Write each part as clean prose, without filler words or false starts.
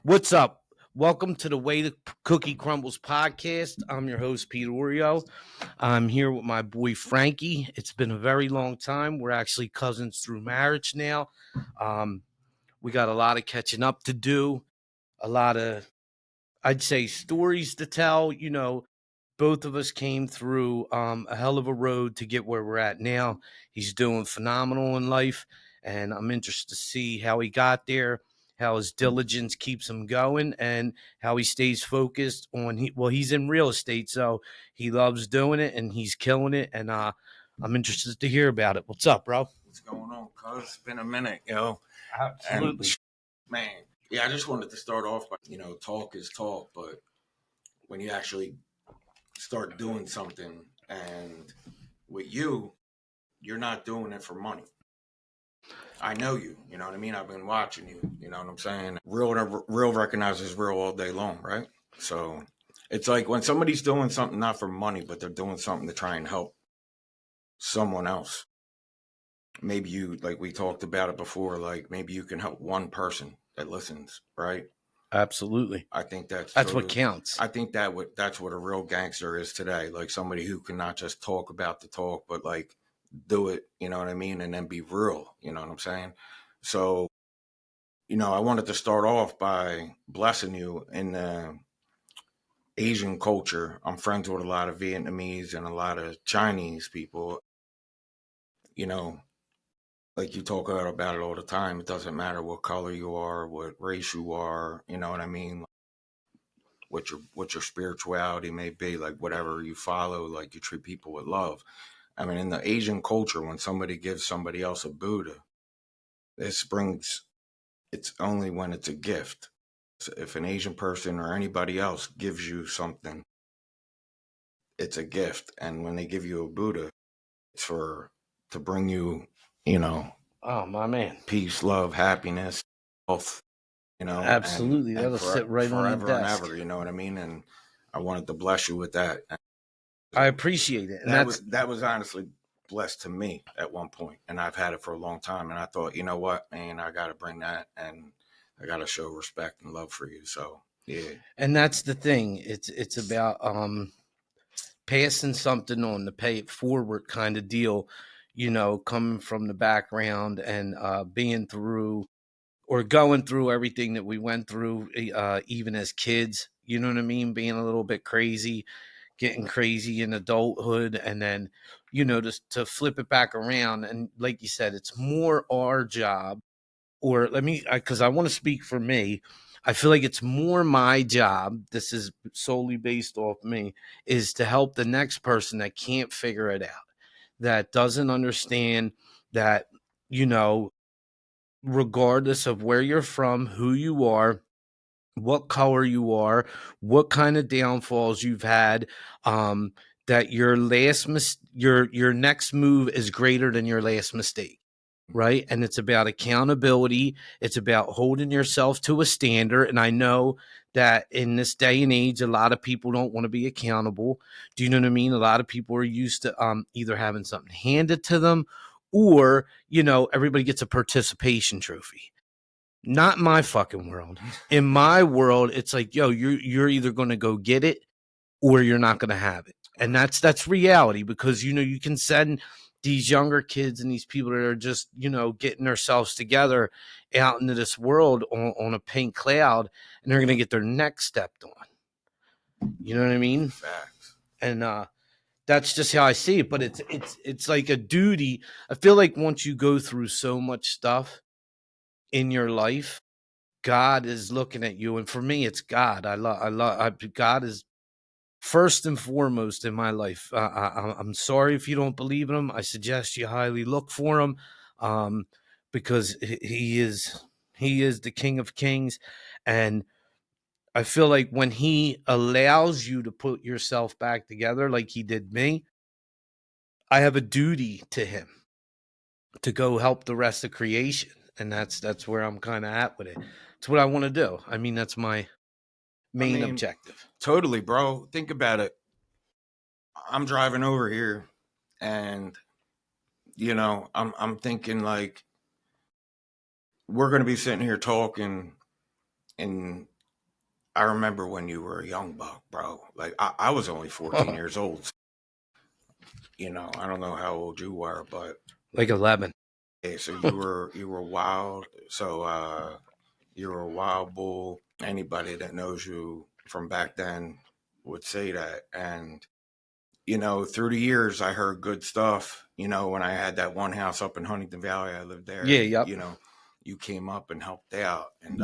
What's up? Welcome to the Way the Cookie Crumbles podcast. I'm your host, Pete Oreo. I'm here with my boy, Frankie. It's been a very long time. We're actually cousins through marriage now. Um, we got a lot of catching up to do, a lot of, I'd say, stories to tell. Both of us came through a hell of a road to get where we're at now. He's doing phenomenal in life, and I'm interested to see how he got there, how his diligence keeps him going, and how he stays focused on. He's in real estate, so he loves doing it, and he's killing it. And I'm interested to hear about it. What's up, bro? What's going on, cuz? It's been a minute, yo. Absolutely, And man, yeah, I just wanted to start off by, talk is talk, but when you actually start doing something and with you, you're not doing it for money. I know you, you know what I mean? I've been watching you, you know what I'm saying? Real recognizes real all day long, right? So it's like when somebody's doing something not for money, but they're doing something to try and help someone else. Maybe you, like we talked about it before, like maybe you can help one person that listens, right? absolutely. I think That's what counts. I think that's what a real gangster is today, like somebody who can not just talk about the talk, but like do it, you know what I mean, and then be real, you know what I'm saying? So, I wanted to start off by blessing you in the Asian culture. I'm friends with a lot of Vietnamese and a lot of Chinese people. You know, like you talk about it all the time. It doesn't matter what color you are, what race you are. You know what I mean? What your spirituality may be, like whatever you follow, like you treat people with love. I mean, in the Asian culture, when somebody gives somebody else a Buddha, this brings it's only when it's a gift. So if an Asian person or anybody else gives you something, it's a gift, and when they give you a Buddha, it's for to bring you, you know, Oh, my man. peace, love, happiness, health, and Absolutely. That'll sit right on the forever and desk. ever, you know what I mean? And I wanted to bless you with that. I appreciate it. And That was honestly blessed to me at one point, and I've had it for a long time. And I thought, you know what, man, I got to bring that, and I got to show respect and love for you. So yeah, and that's the thing. It's about passing something on to pay it forward kind of deal, coming from the background and being through or going through everything that we went through, even as kids, you know what I mean? Being a little bit crazy, getting crazy in adulthood, and then, just to flip it back around. And like you said, it's more our job, or let me, because I want to speak for me. I feel like it's more my job. This is solely based off me, is to help the next person that can't figure it out, that doesn't understand that, you know, regardless of where you're from, who you are, what color you are, what kind of downfalls you've had, that your next move is greater than your last mistake, right? And it's about accountability. It's about holding yourself to a standard. And I know that in this day and age, a lot of people don't want to be accountable. Do you know what I mean? A lot of people are used to either having something handed to them, or everybody gets a participation trophy. Not in my fucking world. In my world, it's like, yo, you're either going to go get it or you're not going to have it. And that's reality, because you can send these younger kids and these people that are just getting themselves together out into this world on a pink cloud, and they're going to get their neck stepped on. You know what I mean? facts. And that's just how I see it. But it's like a duty. I feel like once you go through so much stuff in your life, God is looking at you, and for me, it's God. God is first and foremost in my life. I'm sorry if you don't believe in him. I suggest you highly look for him, because he is the King of Kings, and I feel like when he allows you to put yourself back together, like he did me, I have a duty to him to go help the rest of creation, and that's where I'm kind of at with it. It's what I want to do. I mean, that's my I main mean, objective. totally, bro. Think about it. I'm driving over here, and I'm thinking like we're gonna be sitting here talking And I remember when you were a young buck, bro. Like I was only 14 years old. I don't know how old you were, but Like 11. yeah, so you were wild. So you were a wild bull. Anybody that knows you from back then would say that. And through the years, I heard good stuff. When I had that one house up in Huntington Valley, I lived there. Yeah, yep. You came up and helped out. And,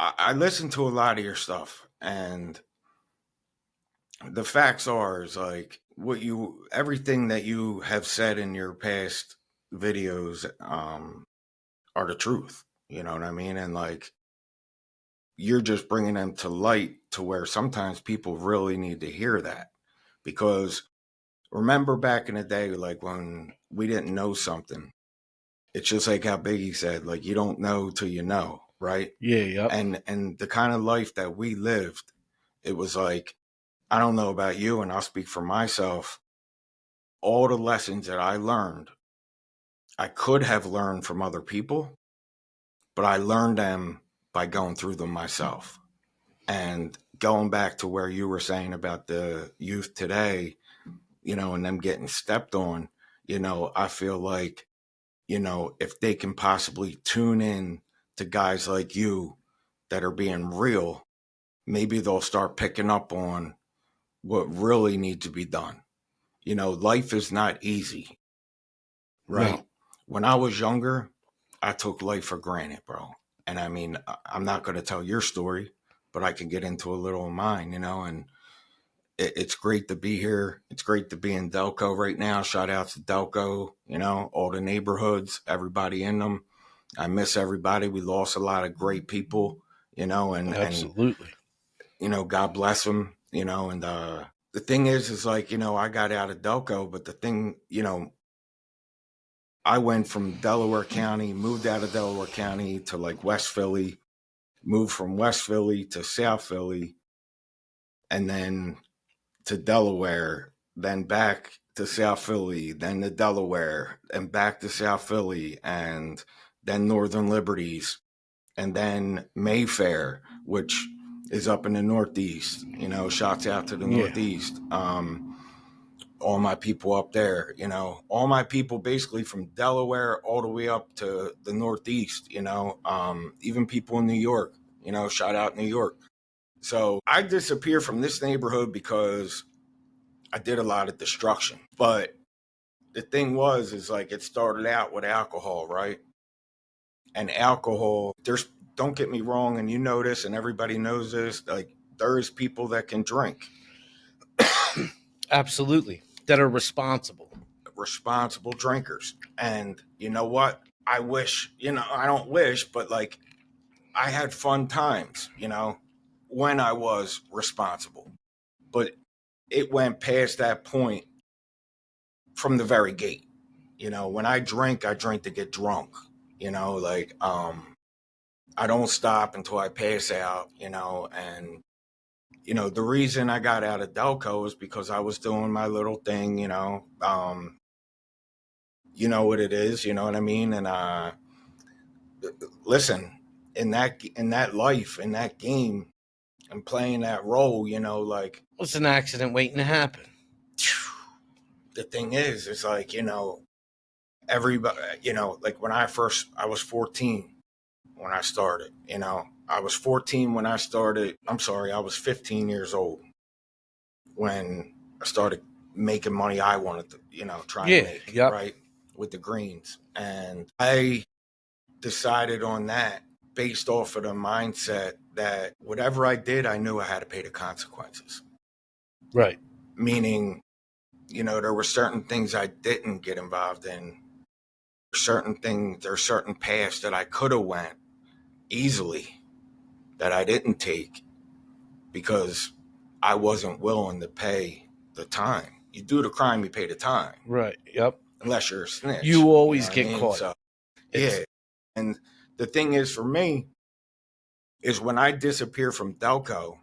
I listened to a lot of your stuff. And the facts are, is like everything that you have said in your past videos are the truth. You know what I mean? And like, you're just bringing them to light to where sometimes people really need to hear that because remember back in the day, like when we didn't know something, it's just like how Biggie said, like you don't know till you know, right? Yeah, yep. And the kind of life that we lived, it was like, I don't know about you, and I'll speak for myself. All the lessons that I learned, I could have learned from other people, but I learned them by going through them myself. And going back to where you were saying about the youth today, and them getting stepped on, I feel like, if they can possibly tune in to guys like you that are being real, maybe they'll start picking up on what really needs to be done. Life is not easy, right? No. When I was younger, I took life for granted, bro. And I mean, I'm not going to tell your story, but I can get into a little of mine, and it's great to be here. It's great to be in Delco right now. Shout out to Delco, all the neighborhoods, everybody in them. I miss everybody. We lost a lot of great people, and Absolutely. God bless them, and the thing is like, I got out of Delco, but the thing, I went from Delaware County, moved out of Delaware County to like West Philly, moved from West Philly to South Philly, and then to Delaware, then back to South Philly, then to Delaware, and back to South Philly, and then Northern Liberties, and then Mayfair, which is up in the Northeast. Shouts out to the Yeah. Northeast. All my people up there, all my people basically from Delaware all the way up to the Northeast, even people in New York, shout out New York. So I disappeared from this neighborhood because I did a lot of destruction. But the thing is like it started out with alcohol, right? And alcohol, don't get me wrong, and you know this, and everybody knows this, like there is people that can drink. Absolutely. That are responsible. Responsible drinkers. And you know what? I wish, I don't wish, but like I had fun times, when I was responsible. But it went past that point from the very gate. When I drink to get drunk. Like I don't stop until I pass out, and the reason I got out of Delco is because I was doing my little thing, you know what it is, you know what I mean? And listen, in that life, in that game, and playing that role, like What's an accident waiting to happen? the thing is, it's like, everybody, like when I was 14 when I started, I was 14 when I started. I'm sorry, I was 15 years old when I started making money I wanted to, try and Yeah, make, yep. right? With the greens. And I decided on that based off of the mindset that whatever I did, I knew I had to pay the consequences. Right. Meaning, there were certain things I didn't get involved in, certain things, there's certain paths that I could have went easily that I didn't take because I wasn't willing to pay the time. You do the crime, you pay the time, Right. Yep. unless you're a snitch. You You know always what I get mean? caught. So, It's yeah. And the thing is, for me, is when I disappeared from Delco,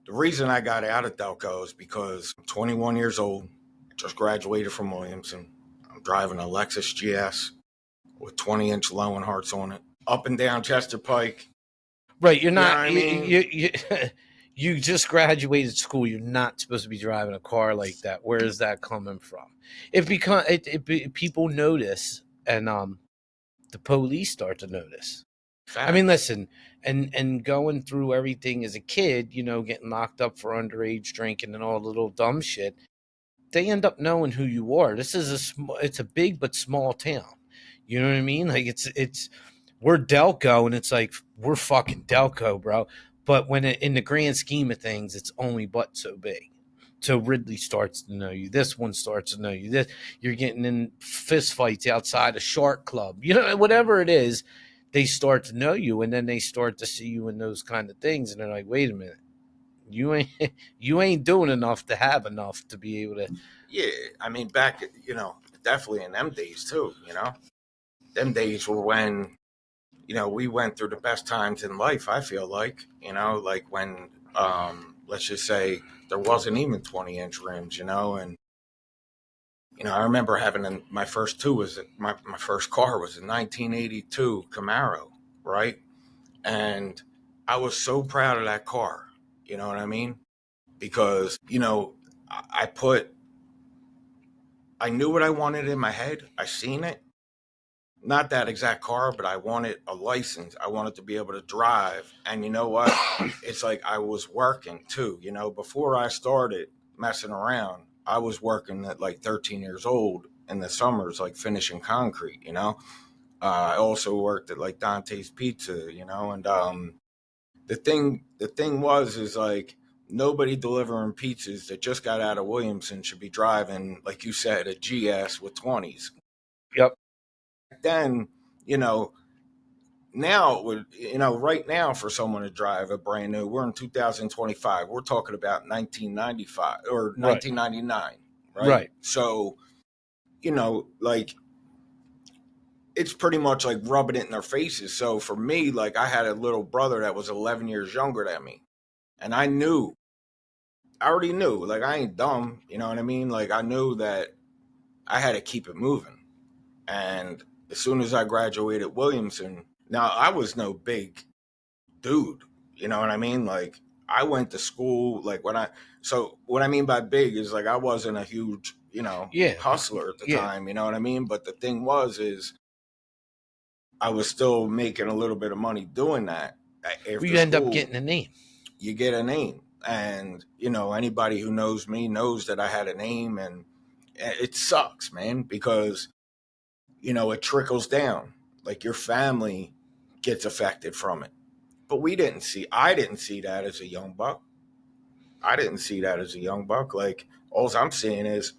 the reason I got out of Delco is because I'm 21 years old, just graduated from Williamson. I'm driving a Lexus GS, with 20-inch low and hearts on it, up and down Chester Pike. Right. You're You know what not, I mean? you just graduated school. You're not supposed to be driving a car like that. Where is that coming from? People notice, and the police start to notice. I mean, Facts. listen, and going through everything as a kid, getting locked up for underage drinking and all the little dumb shit, they end up knowing who you are. This is it's a big but small town. You know what I mean? Like it's we're Delco, and it's like we're fucking Delco, bro. But in the grand scheme of things, it's only but so big. So Ridley starts to know you. This one starts to know you. This you're getting in fist fights outside a shark club. Whatever it is, they start to know you, and then they start to see you in those kind of things, and they're like, wait a minute, you ain't you ain't doing enough to have enough to be able to. Yeah, I mean, back, definitely in them days too, them days were when, we went through the best times in life, I feel like when, let's just say there wasn't even 20-inch rims, and, I remember having my first two was my first car was a 1982 Camaro, right? And I was so proud of that car, you know what I mean? Because, I put, I knew what I wanted in my head. I seen it, not that exact car, but I wanted a license. I wanted to be able to drive. And you know what? It's like I was working too. Before I started messing around, I was working at like 13 years old in the summers, like finishing concrete. I also worked at like Dante's Pizza, and the thing is like nobody delivering pizzas that just got out of Williamson should be driving, like you said, a GS with 20s. Yep. Then, you know, now it would, right now for someone to drive a brand new, we're in 2025, we're talking about 1995 or Right. 1999, right? Right. So, like it's pretty much like rubbing it in their faces. So for me, like I had a little brother that was 11 years younger than me, and I already knew, like I ain't dumb, you know what I mean? Like I knew that I had to keep it moving. And as soon as I graduated Williamson, now I was no big dude. You know what I mean? Like I went to school like so what I mean by big is like I wasn't a huge, Yeah. hustler at the Yeah. time, you know what I mean? But the thing is I was still making a little bit of money doing that Well, after you end up school. getting a name. You get a name, and anybody who knows me knows that I had a name, and it sucks, man, because it trickles down. Like your family gets affected from it. But I didn't see that as a young buck. I didn't see that as a young buck. Like, all I'm saying is,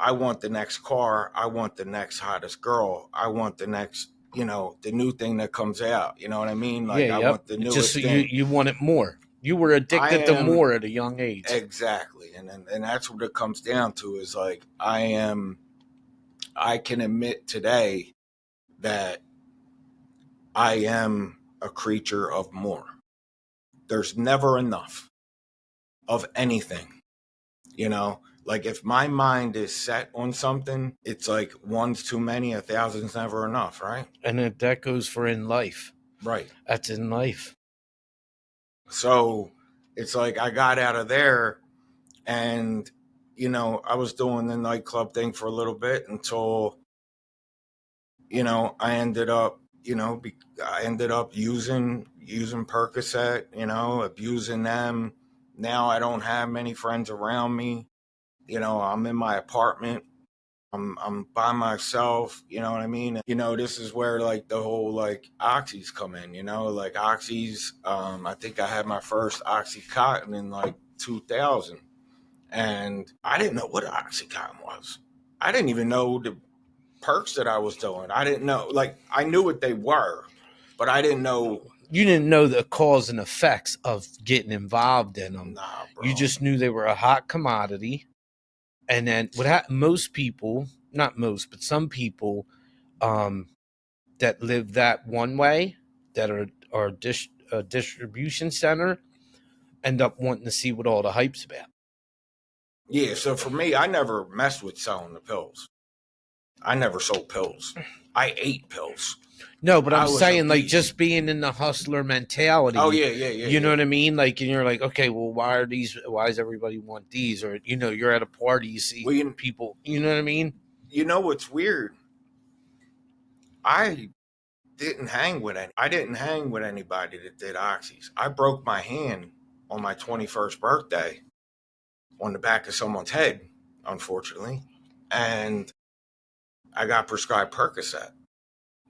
I want the next car. I want the next hottest girl. I want the next, the new thing that comes out. You know what I mean? Yeah. Like, I Yep. want the Just so newest you thing. you want it more. You were I addicted to am more at a young age. exactly. And that's what it comes down to is like, I can admit today that I am a creature of more. There's never enough of anything, Like if my mind is set on something, it's like one's too many, a thousand's never enough, right? And that goes for in life. Right. That's in life. So it's like I got out of there and, I was doing the nightclub thing for a little bit until, I ended up, I ended up using Percocet, abusing them. Now I don't have many friends around me. I'm in my apartment. I'm by myself, you know what I mean? This is where like the whole like oxys come in, like oxys. I think I had my first oxycontin in like 2000, and I didn't know what oxycontin was. I didn't even know the perks that I was doing. I didn't know, like I knew what they were, but I didn't know. You didn't know the cause and effects of getting involved in them. Nah, You bro. just knew they were a hot commodity. And then most people, not most, but some people, um, that live that one way, that are a distribution center, end up wanting to see what all the hype's about. Yeah, so for me, I never messed with selling the pills. I never sold pills. I ate pills. No, but I'm I was saying like obese. just being in the hustler Oh mentality, yeah, yeah, yeah, you know yeah. what I mean? Like, and you're like, okay, well, why does everybody want these? Or, you're at a party, you see Well, people, you know what I mean? you know what's weird? I didn't hang with any. I didn't hang with anybody that did oxys. I broke my hand on my 21st birthday on the back of someone's head, unfortunately, and I got prescribed Percocet.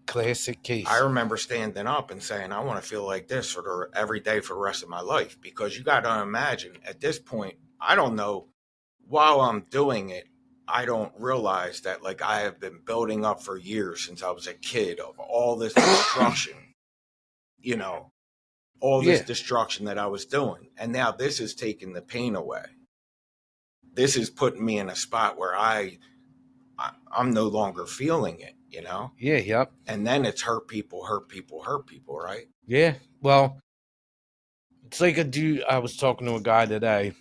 Classic I case. remember standing up and saying, I want to feel like this every day for the rest of my life. Because you got to imagine at this point, I don't know, while I'm doing it, I don't realize that like I have been building up for years since I was a kid of all this destruction, you know, all this Yeah, destruction that I was doing. And now this is taking the pain away. This is putting me in a spot where I'm no longer feeling it, you know? yeah, yep, And then it's hurt people, hurt people, hurt people, right? yeah. Well, it's like a dude. I was talking to a guy today.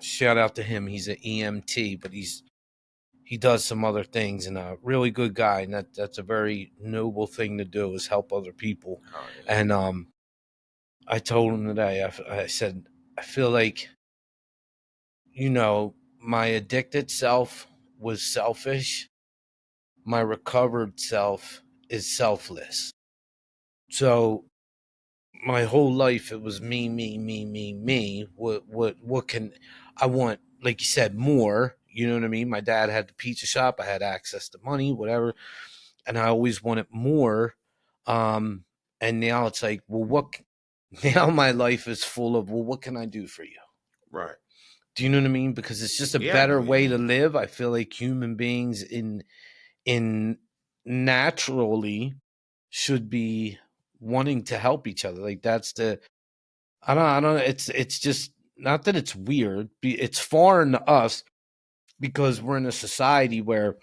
Shout out to him. He's an EMT, but he does some other things, and a really good guy. And that's a very noble thing to do, is help other people. Oh yeah. And I told him today. I said I feel like, my addicted self was selfish. My recovered self is selfless. So my whole life it was me, me, me, me, me. What can I want? Like you said, more. You know what I mean? My dad had the pizza shop. I had access to money, whatever, and I always wanted more. Um, and now it's like, well, what? Now my life is full of, well, what can I do for you? Right. Do you know what I mean? Because it's just a Yeah, I know better what you way to mean. live. I feel like human beings in naturally should be wanting to help each other. Like that's the I don't it's just not that it's weird. It's foreign to us because we're in a society where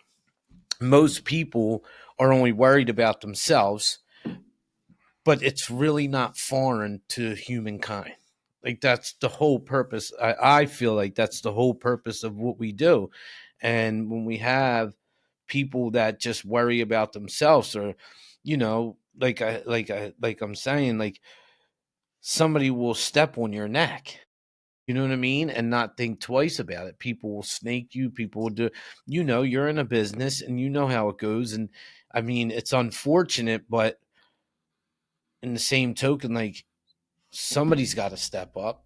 most people are only worried about themselves, but it's really not foreign to humankind. Like that's the whole purpose. I feel like that's the whole purpose of what we do. And when we have people that just worry about themselves, or like I'm saying, like somebody will step on your neck. You know what I mean? And not think twice about it. People will snake you. People will do, you're in a business and you know how it goes. And I mean, it's unfortunate, but in the same token, like somebody's got to step up.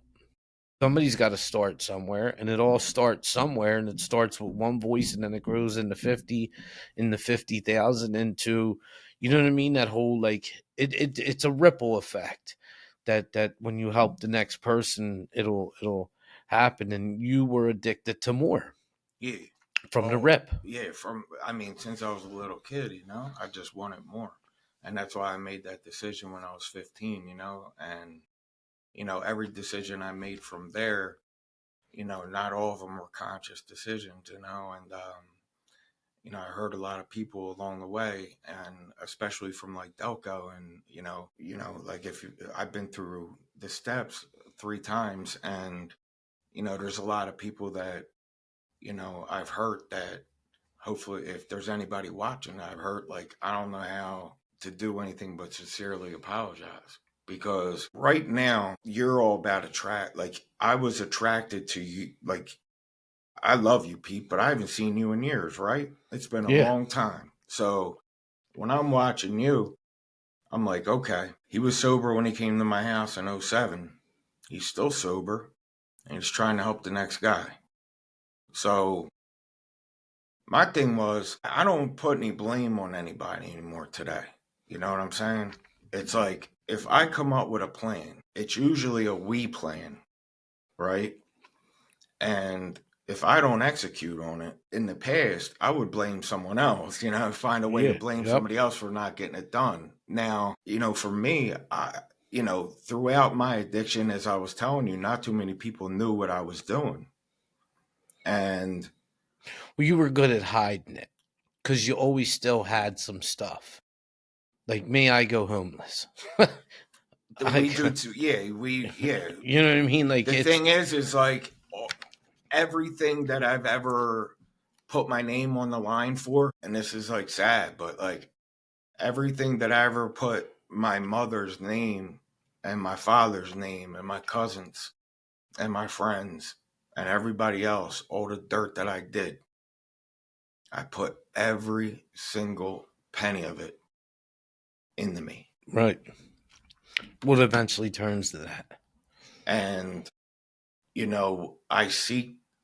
Somebody's got to start somewhere, and it all starts somewhere, and it starts with one voice, and then it grows into 50, in the 50,000, into, you know what I mean? That whole like it's a ripple effect that when you help the next person, it'll happen, and you were addicted to more Yeah. from the Oh, rip. yeah. I mean, since I was a little kid, I just wanted more. And that's why I made that decision when I was 15, and, every decision I made from there, not all of them were conscious decisions, and, I heard a lot of people along the way, and especially from like Delco, and like I've been through the steps 3 times, and there's a lot of people that I've hurt that hopefully if there's anybody watching, I've heard like I don't know how to do anything but sincerely apologize because right now you're all about attract. Like I was attracted to you, like I love you, Pete, but I haven't seen you in years, right? It's been a Yeah. long time. So when I'm watching you, I'm like, okay, he was sober when he came to my house in '07. He's still sober and he's trying to help the next guy. So my thing was, I don't put any blame on anybody anymore today. You know what I'm saying? It's like, if I come up with a plan, it's usually a we plan, right? And if I don't execute on it in the past, I would blame someone else, find a way to Yeah. blame Yep. somebody else for not getting it done. Now, for me, throughout my addiction, as I was telling you, not too many people knew what I was doing. And Well, you were good at hiding it because you always still had some stuff. Like me, I go homeless. we I, do too. Yeah, yeah. you know what I mean? Like The it's thing is like everything that I've ever put my name on the line for. And this is like sad, but like everything that I ever put my mother's name and my father's name and my cousins and my friends and everybody else, all the dirt that I did, I put every single penny of it into me. Right. What eventually turns to that. And,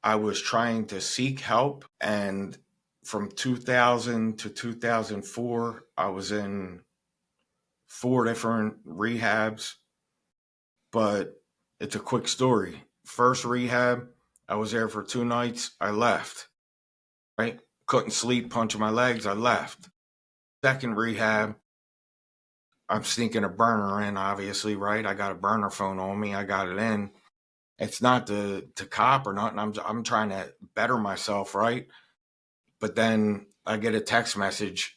I was trying to seek help. And from 2000 to 2004, I was in 4 different rehabs. But it's a quick story. First rehab, I was there for 2 nights. I left, right? Couldn't sleep, punching my legs. I left. Second rehab, I'm sneaking a burner in, obviously, right? I got a burner phone on me. I got it in. It's not to cop or nothing. I'm trying to better myself, right? But then I get a text message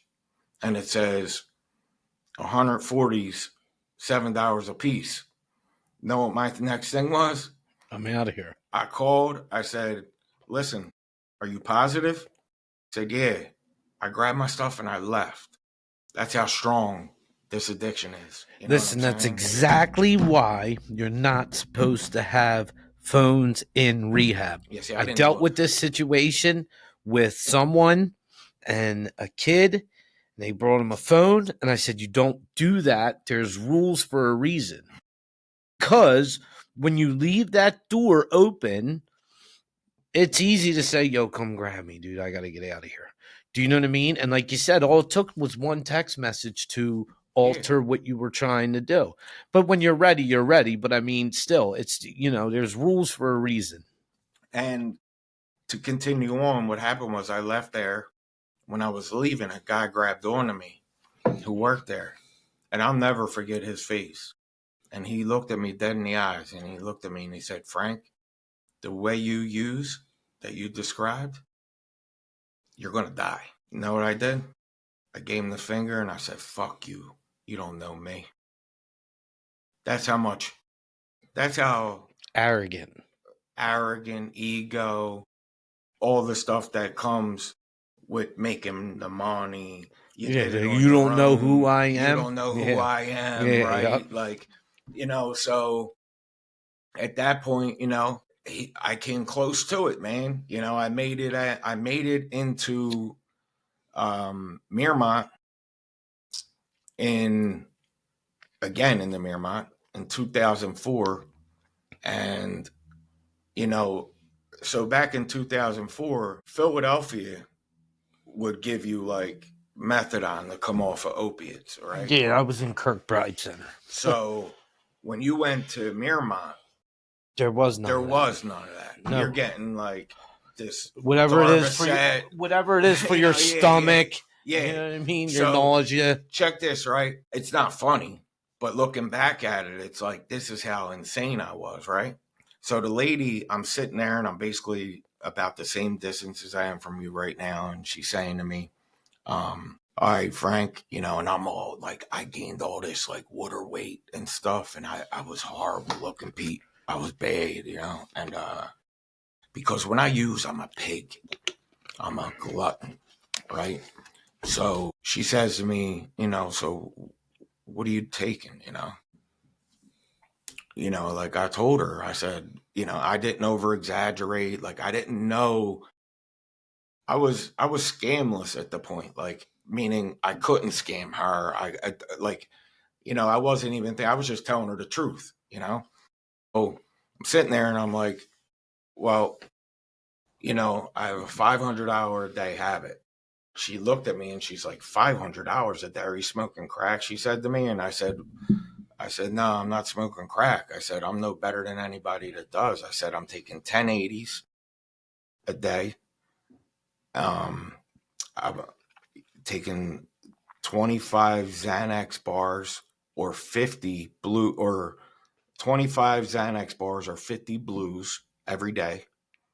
and it says 140s, $7 a piece. Know what my next thing was? I'm out of here. I called. I said, listen, are you positive? He said, yeah. I grabbed my stuff and I left. That's how strong this addiction is. You know Listen, what I'm that's saying? exactly why you're not supposed to have phones in rehab. Yeah, see, I I didn't dealt know. with this situation with someone and a kid. And they brought him a phone, and I said, "You don't do that. There's rules for a reason. Because when you leave that door open, it's easy to say, yo, come grab me, dude. I got to get out of here. Do you know what I mean? And like you said, all it took was one text message to Yeah. alter what you were trying to do. But when you're ready, you're ready. But I mean, still, it's, there's rules for a reason. And to continue on, what happened was I left there. When I was leaving, a guy grabbed onto me who worked there. And I'll never forget his face. And he looked at me dead in the eyes and he looked at me and he said, Frank, the way you use that you described, you're going to die. You know what I did? I gave him the finger and I said, fuck you. You don't know me. That's how Arrogant. arrogant, ego, all the stuff that comes with making the money. You Yeah, did it on you your don't know who own. I You am. don't know who Yeah. I am, Yeah. Yep. right? Like, so at that point, I came close to it, man. I made it into Miramont in in the Miramont in 2004. And, you know, so back in 2004, Philadelphia would give you like methadone to come off of opiates, right? Yeah, I was in Kirkbride Center. So when you went to Miramont, There was none there of that. was none of that. No. You're getting like this Whatever it is for your stomach. Yeah. You know what I mean? Your So nausea. check this, right? It's not funny, but looking back at it, it's like this is how insane I was, right? So the lady, I'm sitting there and I'm basically about the same distance as I am from you right now, and she's saying to me, all right, Frank, and I'm all like, I gained all this like water weight and stuff, and I was horrible looking, Pete. I was bad, and because when I use, I'm a pig, I'm a glutton, right? So she says to me, so what are you taking, like I told her, I said, I didn't over exaggerate. Like I didn't know I was scamless at the point, like meaning I couldn't scam her. I like, I wasn't even I was just telling her the truth, Oh, I'm sitting there and I'm like, well, I have a 500-hour a day habit. She looked at me and she's like, 500 hours a day? Are you smoking crack? She said to me, and I said, no, I'm not smoking crack. I said, I'm no better than anybody that does. I said, I'm taking 1080s a day. I'm taking 25 Xanax bars or 50 blue or 25 Xanax bars or 50 blues every day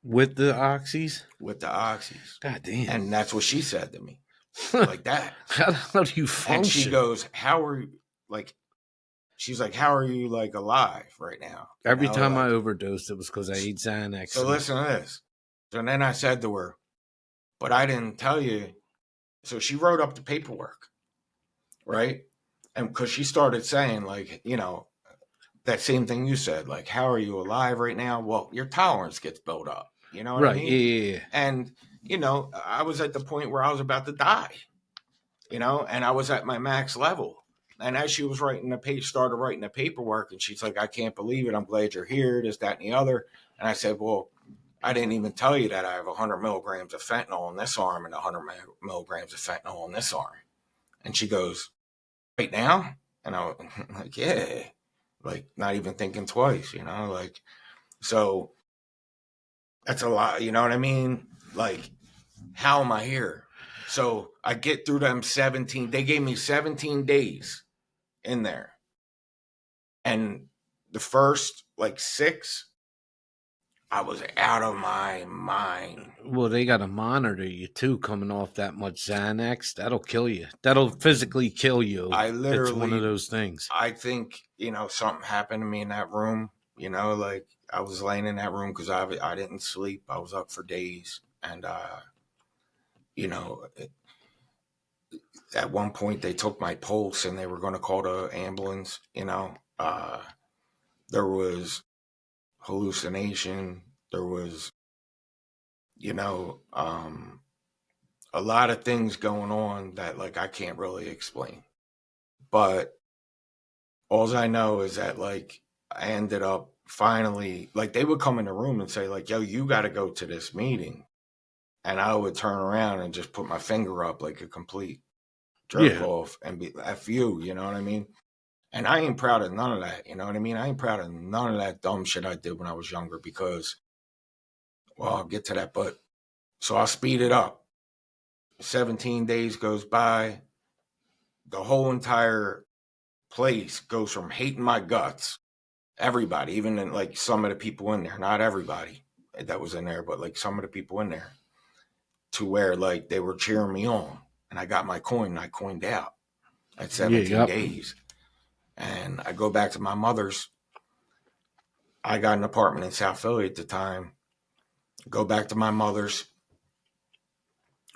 With the oxys? with the oxys. God damn. And that's what she said to me. Like that. How do you function? And she goes, how are you, like, she's like, how are you, like, alive right now? Every time like, I overdosed, it was because I ate Xanax. So listen to this. And then I said to her, but I didn't tell you. So she wrote up the paperwork, right? And because she started saying, like, that same thing you said, like, how are you alive right now? Well, your tolerance gets built up. You know what I Right. Yeah. mean? Yeah. Yeah. And, I was at the point where I was about to die, and I was at my max level. And as she was writing the page, started writing the paperwork, and she's like, I can't believe it. I'm glad you're here, this, that, and the other. And I said, well, I didn't even tell you that I have 100 milligrams of fentanyl in this arm and 100 milligrams of fentanyl in this arm. And she goes, right now? And I was like, yeah, like not even thinking twice, like, so that's a lot, you know what I mean? Like, how am I here? So I get through them 17, they gave me 17 days in there. And the first like 6, I was out of my mind. Well, they got to monitor you too. Coming off that much Xanax, that'll kill you. That'll physically kill you. I It's one of literally, those things. I think, something happened to me in that room, like I was laying in that room because I didn't sleep. I was up for days. And, you know, at one point they took my pulse and they were going to call the ambulance. There was hallucination. There was, you know, um, a lot of things going on that like I can't really explain. But all I know is that like I ended up finally, like, they would come in the room and say like, yo, you got to go to this meeting. And I would turn around and just put my finger up like a complete jerk Yeah. off and be F you, you know what I mean? And I ain't proud of none of that, you know what I mean? I ain't proud of none of that dumb shit I did when I was younger because, well, I'll get to that, but so I'll speed it up. 17 days goes by. The whole entire place goes from hating my guts, everybody, even in, like, some of the people in there, not everybody that was in there, but like some of the people in there, to where like they were cheering me on. And I got my coin and I coined out at Yeah. 17 Yep. days. And I go back to my mother's. I got an apartment in South Philly at the time. Go back to my mother's.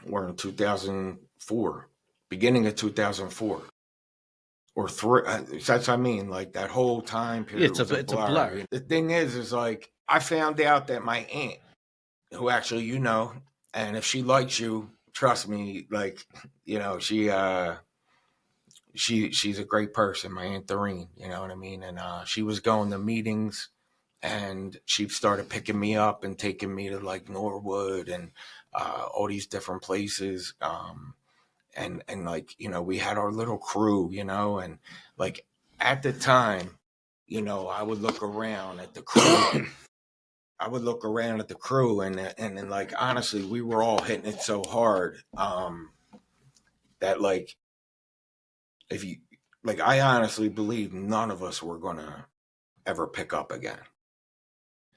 We're in 2004, beginning of 2004 or three. That's, I mean, like that whole time Yeah. period was a It's a blur. blur. The thing is like I found out that my aunt, who actually, and if she likes you, trust me, like, she's a great person, my Aunt Doreen, you know what I mean? And she was going to meetings and she started picking me up and taking me to like Norwood and all these different places. And like, we had our little crew, and like at the time, I would look around at the crew. I would look around at the crew and then like honestly, we were all hitting it so hard that like if you like I honestly believe none of us were gonna ever pick up again.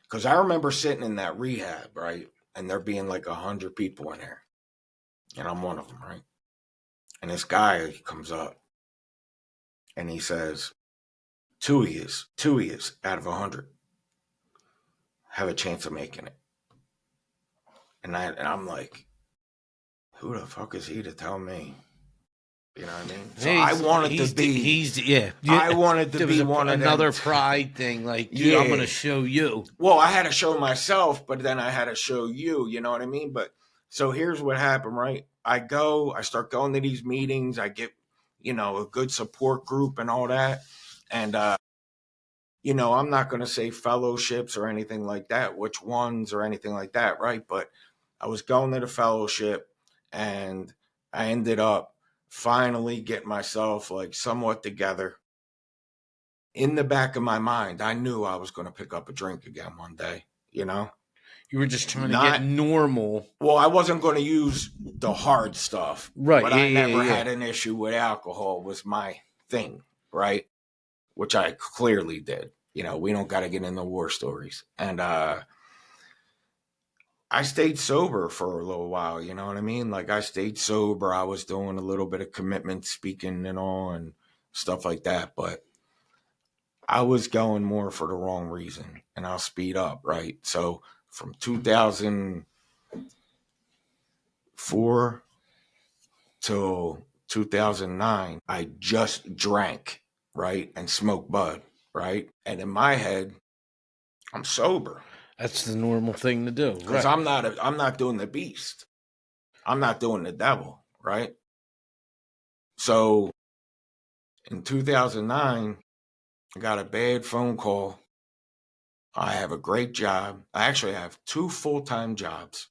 Cause I remember sitting in that rehab, right? And there being like 100 people in there. And I'm one of them, right? And this guy comes up and he says, two years out of 100 have a chance of making it. And I'm like, who the fuck is he to tell me? You know what I mean? So Yeah. I wanted to There was be one of them. another pride thing. Like, dude, I'm Yeah. gonna show you. Well, I had to show myself, but then I had to show you know what I mean? But so here's what happened, right? I start going to these meetings, I get, a good support group and all that. And, I'm not going to say fellowships or anything like that, which ones or anything like that, right? But I was going to the fellowship and I ended up finally getting myself like somewhat together. In the back of my mind, I knew I was going to pick up a drink again one day, You were just trying to get not normal. well, I wasn't going to use the hard stuff, Right. but Yeah. I Yeah. never Yeah. had an issue with alcohol was my thing, right? Which I clearly did. We don't got to get into war stories. And I stayed sober for a little while, you know what I mean? Like I stayed sober. I was doing a little bit of commitment speaking and all and stuff like that, but I was going more for the wrong reason. And I'll speed up, right? So from 2004 2004 till 2009, I just drank, right, and smoked bud, right? And in my head, I'm sober That's the normal thing to do, because right? I'm not doing the beast. I'm not doing the devil, right? So in 2009, I got a bad phone call. I have a great job. I actually have two full-time jobs.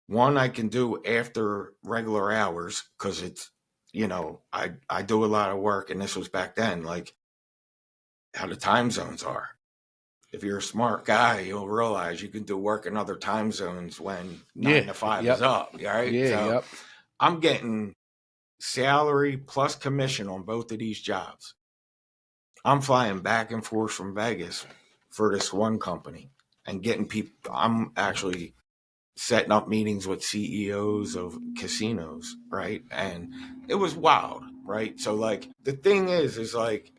One I can do after regular hours because it's, I do a lot of work, and this was back then, like how the time zones are. If you're a smart guy, you'll realize you can do work in other time zones when Yeah. 9 to 5 is Yep. up. Right. Yeah. So Yep. I'm getting salary plus commission on both of these jobs. I'm flying back and forth from Vegas for this one company and getting people. I'm actually setting up meetings with CEOs of casinos, right? And it was wild, right? So like the thing is like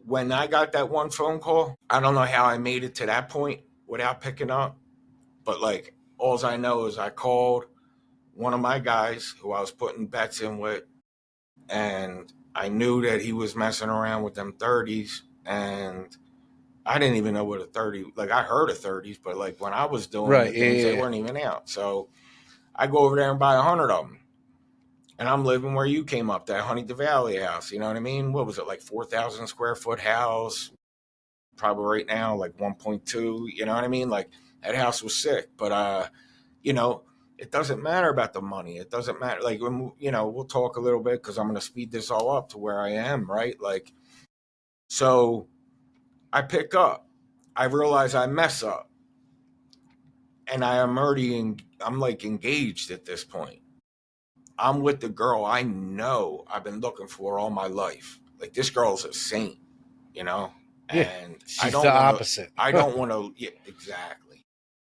when I got that one phone call, I don't know how I made it to that point without picking up, but like all I know is I called one of my guys who I was putting bets in with, and I knew that he was messing around with them 30s, and I didn't even know what a 30, like I heard of 30s, but like when I was doing the Right. Yeah. things, they Yeah. weren't even out. So I go over there and buy 100 of them. And I'm living where you came up, that Huntington Valley house. You know what I mean? What was it, like 4,000 square foot house? Probably right now, like 1.2. You know what I mean? Like that house was sick. But, you know, it doesn't matter about the money. It doesn't matter. Like, when, we'll talk a little bit because I'm going to speed this all up to where I am, right? Like, so I pick up. I realize I mess up. And I'm like engaged at this point. I'm with the girl I know I've been looking for all my life. Like this girl's a saint, you know? Yeah. And She's the opposite. I don't want to, yeah, exactly.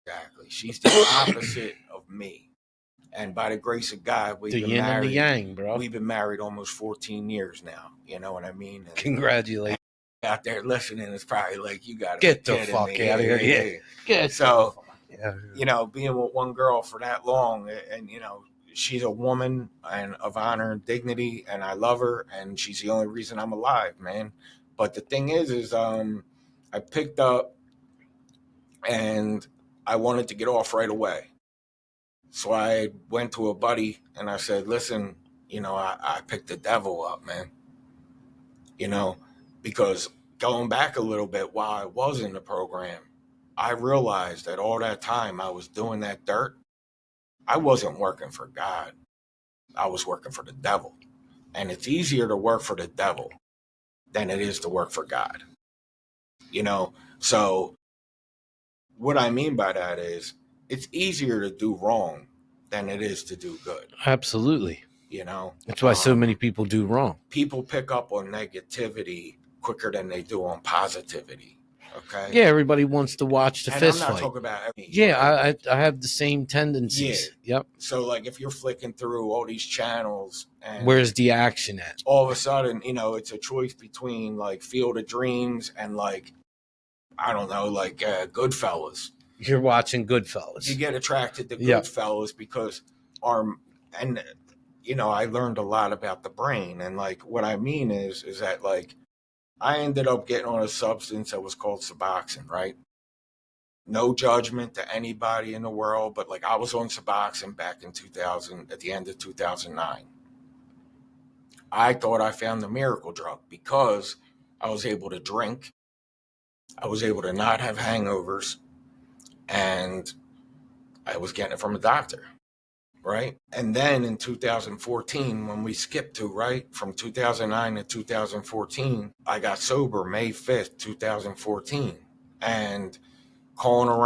Exactly. She's the opposite of me. And by the grace of God, The yin and the yang, bro. we've been married almost 14 years now. You know what I mean? Congratulations. Out there listening is probably like, you got to be Get the kidding fuck me. out of here. Yeah. Get So, the fuck out of here. being with one girl for that long, and she's a woman and of honor and dignity, and I love her, and she's the only reason I'm alive, man. But the thing is I picked up and I wanted to get off right away. So I went to a buddy and I said, listen, I picked the devil up, man. You know, because going back a little bit while I was in the program, I realized that all that time I was doing that dirt, I wasn't working for God. I was working for the devil. And it's easier to work for the devil than it is to work for God. You know, so what I mean by that is it's easier to do wrong than it is to do good. Absolutely. You know, That's why so many people do wrong. People pick up on negativity quicker than they do on positivity. Okay. Yeah, everybody wants to watch the And I'm fist not fight. talking about Yeah, right? I have the same tendencies. Yeah. Yep. So like if you're flicking through all these channels and where's the action at? All of a sudden, it's a choice between like Field of Dreams and like, I don't know, like Goodfellas. You're watching Goodfellas. You get attracted to Goodfellas because and I learned a lot about the brain, and like what I mean is that like I ended up getting on a substance that was called Suboxone, right? No judgment to anybody in the world, but like I was on Suboxone back in 2000, at the end of 2009. I thought I found the miracle drug because I was able to drink, I was able to not have hangovers, and I was getting it from a doctor, right? And then in 2014, when we skipped to, right, from 2009 to 2014, I got sober May 5th, 2014. And calling around